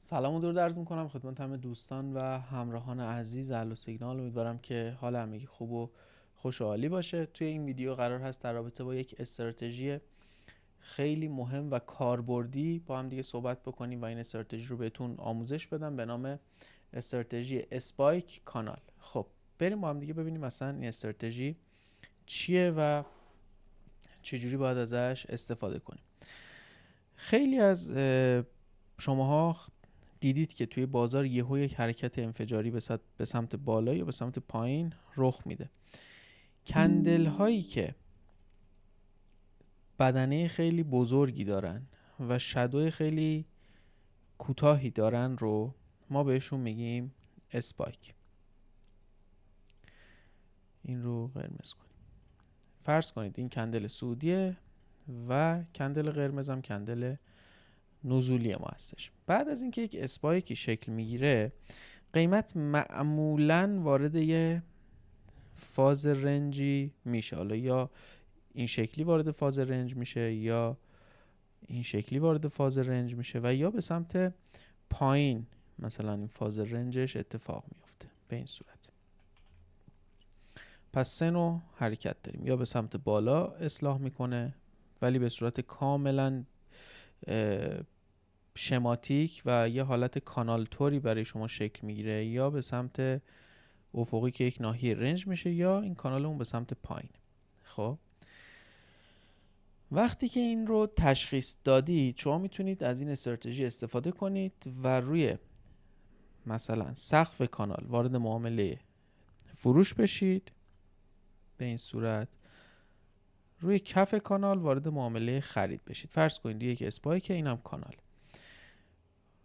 سلام و درود عرض میکنم خدمت همه دوستان و همراهان عزیز اهل سیگنال. امیدوارم که حال همگی خوب و خوش و عالی باشه. توی این ویدیو قرار هست در رابطه با یک استراتژی خیلی مهم و کاربردی با هم دیگه صحبت بکنیم و این استراتژی رو بهتون آموزش بدم به نام استراتژی اسپایک کانال. خب بریم با هم دیگه ببینیم مثلا این استراتژی چیه و چجوری باید ازش استفاده کنیم. خیلی از شماها دیدید که توی بازار یهو یک حرکت انفجاری به سمت بالا یا به سمت پایین رخ میده. کندل هایی که بدنه خیلی بزرگی دارن و شادو خیلی کوتاهی دارن رو ما بهشون میگیم اسپایک. این رو قرمز کنیم. فرض کنید این کندل سعودیه و کندل قرمز هم کندل نزولی ما هستش. بعد از اینکه یک اسپایکی شکل میگیره، قیمت معمولاً وارد یه فاز رنجی میشه. حالا یا این شکلی وارد فاز رنج میشه یا این شکلی وارد فاز رنج میشه و یا به سمت پایین مثلا این فاز رنجش اتفاق میفته. به این صورت پس سه نوع حرکت داریم. یا به سمت بالا اصلاح میکنه ولی به صورت کاملا شماتیک و یه حالت کانال توری برای شما شکل میگیره، یا به سمت افقی که یک ناحیه رنج میشه، یا این کانال اون به سمت پایین. خب وقتی که این رو تشخیص دادید، شما میتونید از این استراتژی استفاده کنید و روی مثلا سقف کانال وارد معامله فروش بشید. به این صورت روی کف کانال وارد معامله خرید بشید. فرض کنید یک اسپایک، اینم کانال.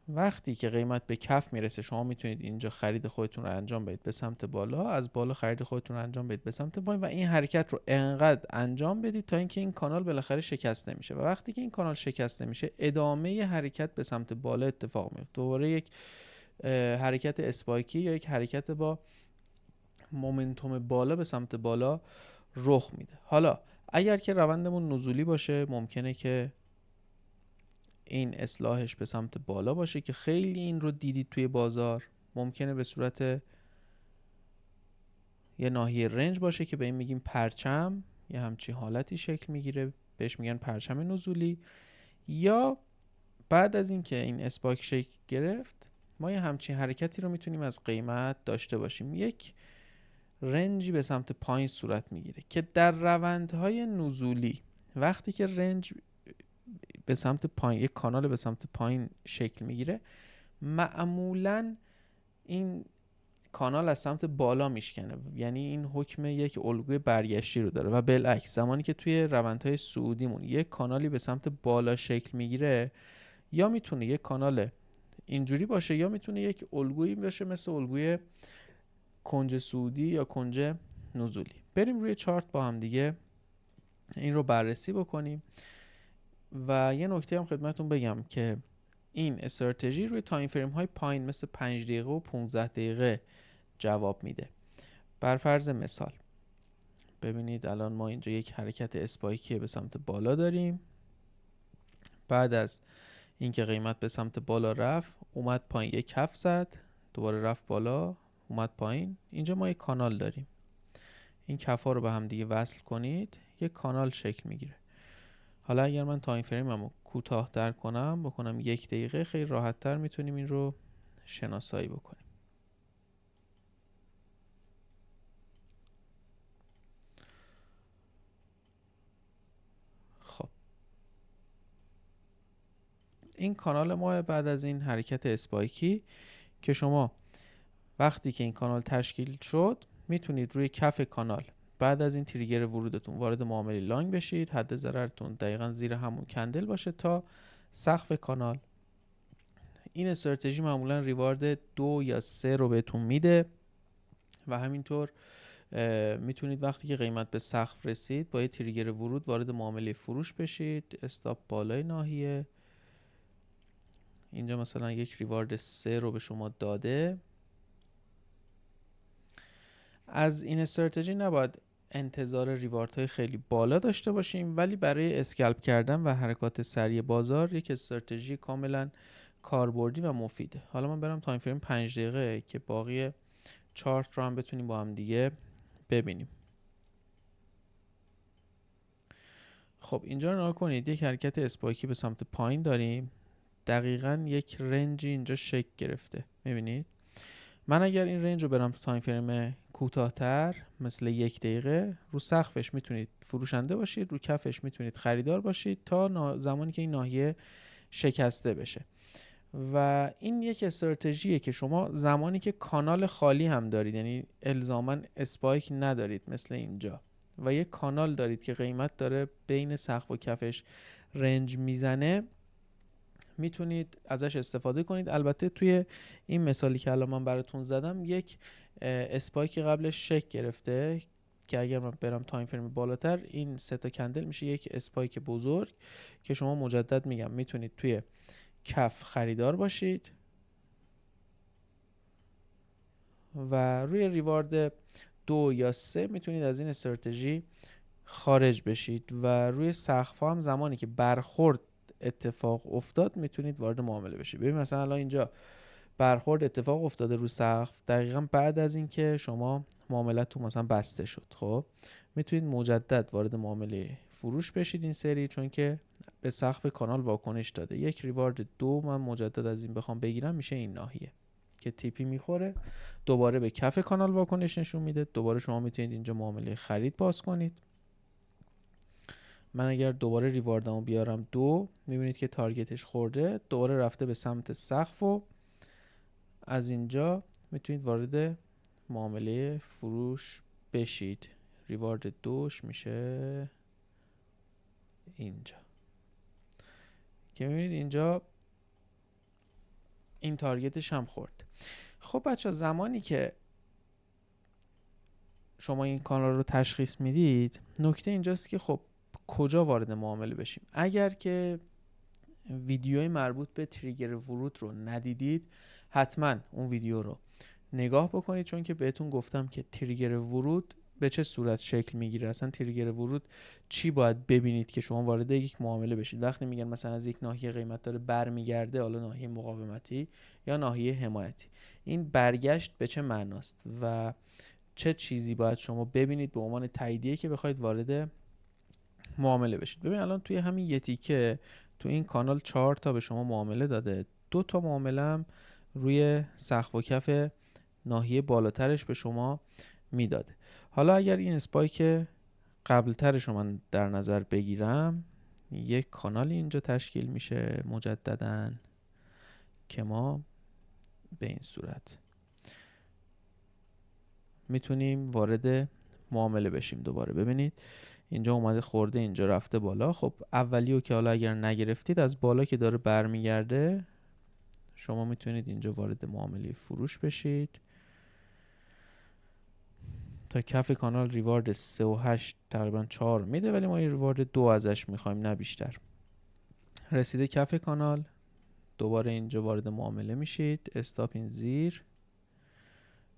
وقتی که قیمت به کف میرسه، شما میتونید اینجا خرید خودتون رو انجام بدید به سمت بالا، از بالا خرید خودتون رو انجام بدید به سمت پایین و این حرکت رو انقدر انجام بدید تا اینکه این کانال بالاخره شکسته میشه. و وقتی که این کانال شکسته میشه، ادامه حرکت به سمت بالا اتفاق میفته. دوباره یک حرکت اسپایکی یا یک حرکت با مومنتوم بالا به سمت بالا رخ میده. حالا اگر که روندمون نزولی باشه، ممکنه که این اصلاحش به سمت بالا باشه که خیلی این رو دیدید توی بازار. ممکنه به صورت یه ناحیه رنج باشه که به این میگیم پرچم، یه همچین حالتی شکل میگیره، بهش میگن پرچم نزولی. یا بعد از اینکه این اسپایک شکل گرفت، ما یه همچین حرکتی رو میتونیم از قیمت داشته باشیم. یک رنجی به سمت پایین صورت میگیره که در روندهای نزولی وقتی که رنج به سمت پایین، یک کانال به سمت پایین شکل میگیره، معمولاً این کانال از سمت بالا میشکنه. یعنی این حکم یک الگوی برگشتی رو داره. و بالعکس زمانی که توی روندهای صعودیمون یک کانالی به سمت بالا شکل میگیره، یا میتونه یک کانال اینجوری باشه یا میتونه یک الگویی باشه مثل الگوی کنج صعودی یا کنج نزولی. بریم روی چارت با هم دیگه این رو بررسی بکنیم. و یه نکته هم خدمتون بگم که این استراتژی روی تایم فریم های پایین مثل 5 دقیقه و 15 دقیقه جواب میده. بر فرض مثال ببینید الان ما اینجا یک حرکت اسپایکی به سمت بالا داریم. بعد از اینکه قیمت به سمت بالا رفت، اومد پایین، یک کف زد، دوباره رفت بالا، اومد پایین. اینجا ما یک کانال داریم. این کفا رو به هم دیگه وصل کنید، یک کانال شکل میگیره. حالا اگر من تایم فریممو کوتاه تر بکنم 1 دقیقه، خیلی راحت تر میتونیم این رو شناسایی بکنیم. خب این کانال ما بعد از این حرکت اسپایکی که شما وقتی که این کانال تشکیل شد، میتونید روی کف کانال بعد از این تریگر ورودتون وارد معامله لانگ بشید. حد ضررتون دقیقاً زیر همون کندل باشه تا سقف کانال. این استراتژی معمولا ریوارد 2 یا 3 رو بهتون میده و همینطور میتونید وقتی که قیمت به سقف رسید با یه تریگر ورود وارد معامله فروش بشید. استاپ بالای ناحیه، اینجا مثلا یک ریوارد 3 رو به شما داده. از این استراتژی نباید انتظار ریواردهای خیلی بالا داشته باشیم، ولی برای اسکلپ کردن و حرکات سریع بازار یک استراتژی کاملا کاربردی و مفیده. حالا من برم تایم فریم 5 دقیقه که باقی چارت رو هم بتونیم با هم دیگه ببینیم. خب اینجا رو نگاه کنید، یک حرکت اسپایکی به سمت پایین داریم، دقیقاً یک رنجی اینجا شکل گرفته. میبینید من اگر این رنج رو برم تو تایم فریم کوتاه‌تر مثل 1 دقیقه، رو سقفش میتونید فروشنده باشید، رو کفش میتونید خریدار باشید تا زمانی که این ناحیه شکسته بشه. و این یک استراتژیه که شما زمانی که کانال خالی هم دارید، یعنی الزاماً اسپایک ندارید مثل اینجا، و یک کانال دارید که قیمت داره بین سقف و کفش رنج میزنه، میتونید ازش استفاده کنید. البته توی این مثالی که الان من براتون زدم یک اسپایک قبلش شکل گرفته که اگر من برم تایم فریم بالاتر، این 3 تا کندل میشه یک اسپایک بزرگ که شما مجدد میگم میتونید توی کف خریدار باشید و روی ریوارد 2 یا 3 میتونید از این استراتژی خارج بشید و روی سقف هم زمانی که برخورد اتفاق افتاد میتونید وارد معامله بشید. ببین مثلا الان اینجا برخورد اتفاق افتاده رو سقف دقیقاً بعد از اینکه شما معاملتون مثلا بسته شد، خب میتونید مجدد وارد معامله فروش بشید این سری، چون که به سقف کانال واکنش داده. یک ریوارد 2 من مجدد از این بخوام بگیرم میشه این ناحیه که تیپی میخوره، دوباره به کف کانال واکنش نشون میده، دوباره شما میتونید اینجا معامله خرید باز کنید. من اگر دوباره ریواردمو بیارم 2، میبینید که تارگتش خورده، دوباره رفته به سمت سقف و از اینجا میتونید وارد معامله فروش بشید. ریوارد 2 میشه اینجا که میبینید اینجا این تارگتش هم خورد. خب بچه زمانی که شما این کانال رو تشخیص میدید، نکته اینجاست که خب کجا وارد معامله بشیم. اگر که ویدیوی مربوط به تریگر ورود رو ندیدید، حتما اون ویدیو رو نگاه بکنید، چون که بهتون گفتم که تریگر ورود به چه صورت شکل میگیره، اصلا تریگر ورود چی باید ببینید که شما وارد یک معامله بشید. وقتی میگن مثلا از یک ناحیه قیمت داره برمیگرده، حالا ناحیه مقاومتی یا ناحیه حمایتی، این برگشت به چه معناست و چه چیزی باید شما ببینید به عنوان تاییدیه که بخواید وارد معامله بشید. ببین الان توی همین یه تیکه تو این کانال 4 تا به شما معامله داده، 2 تا معامله هم روی سقف و کف ناحیه بالاترش به شما میداده. حالا اگر این اسپایک قبلترش رو من در نظر بگیرم، یک کانال اینجا تشکیل میشه مجدداً که ما به این صورت میتونیم وارد معامله بشیم. دوباره ببینید اینجا اومده خورده، اینجا رفته بالا. خب اولیو که حالا اگر نگرفتید، از بالا که داره برمیگرده شما میتونید اینجا وارد معامله فروش بشید. تا کف کانال ریوارد 3 و 8 تقریبا 4 میده، ولی ما ریوارد 2 ازش میخوایم نه بیشتر. رسیده کف کانال، دوباره اینجا وارد معامله میشید، استاپ این زیر،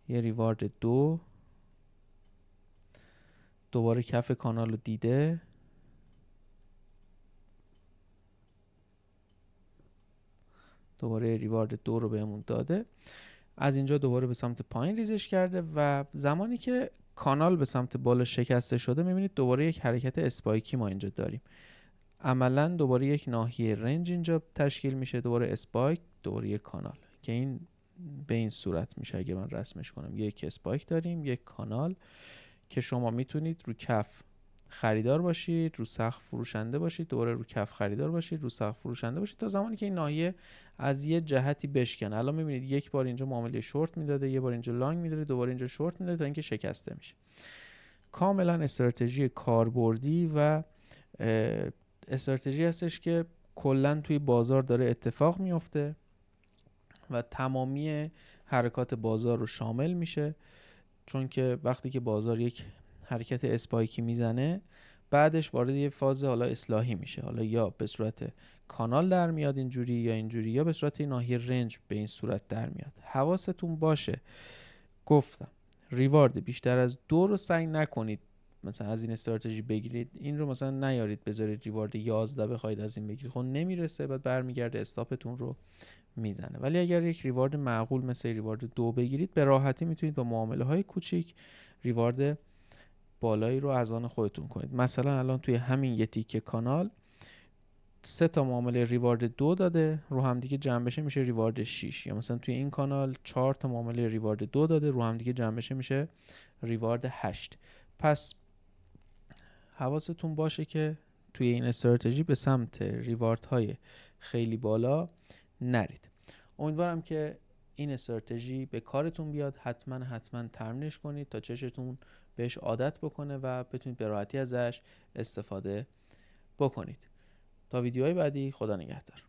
یه ریوارد 2، دوباره کف کانال رو دیده، دوباره ریوارد 2 رو بهمون داده، از اینجا دوباره به سمت پایین ریزش کرده و زمانی که کانال به سمت بالا شکسته شده، میبینید دوباره یک حرکت اسپایکی ما اینجا داریم. عملا دوباره یک ناحیه رنج اینجا تشکیل میشه، دوباره اسپایک، دوباره یک کانال که این به این صورت میشه. اگه من رسمش کنم، یک اسپایک داریم، یک کانال که شما میتونید رو کف خریدار باشید، رو سقف فروشنده باشید، دوباره رو کف خریدار باشید، رو سقف فروشنده باشید تا زمانی که این ناحیه از یه جهتی بشکنه. الان میبینید یک بار اینجا معامله شورت میداده، یه بار اینجا لانگ میداده، دوباره اینجا شورت میداده تا اینکه شکسته میشه. کاملا استراتژی کاربردی و استراتژی هستش که کلا توی بازار داره اتفاق میفته و تمامی حرکات بازار رو شامل میشه، چون که وقتی که بازار یک حرکت اسپایکی میزنه، بعدش وارد یه فاز حالا اصلاحی میشه، حالا یا به صورت کانال در میاد اینجوری یا اینجوری، یا به صورت ناحیه رنج به این صورت در میاد. حواستون باشه، گفتم ریوارد بیشتر از 2 رو سعی نکنید مثلا از این استراتژی بگیرید، این رو مثلا نیارید بذارید ریوارد 11 بخواید از این بگیرید، خب نمیرسه، بعد برمیگرده استاپتون رو میزنه. ولی اگر یک ریوارد معقول مثل ریوارد 2 بگیرید، به راحتی میتونید با معامله های کوچیک ریوارد بالایی رو از آن خودتون کنید. مثلا الان توی همین یه تیکه کانال 3 تا معامله ریوارد 2 داده، رو هم دیگه جمع بشه میشه ریوارد 6. یا مثلا توی این کانال 4 تا معامله ریوارد 2 داده، رو هم دیگه جمع بشه میشه ریوارد 8. پس حواستون باشه که توی این استراتژی به سمت ریوارد های خیلی بالا نرید. امیدوارم که این استراتژی به کارتون بیاد. حتما تمرینش کنید تا چشتون بهش عادت بکنه و بتونید به راحتی ازش استفاده بکنید. تا ویدیوهای بعدی، خدا نگهدار.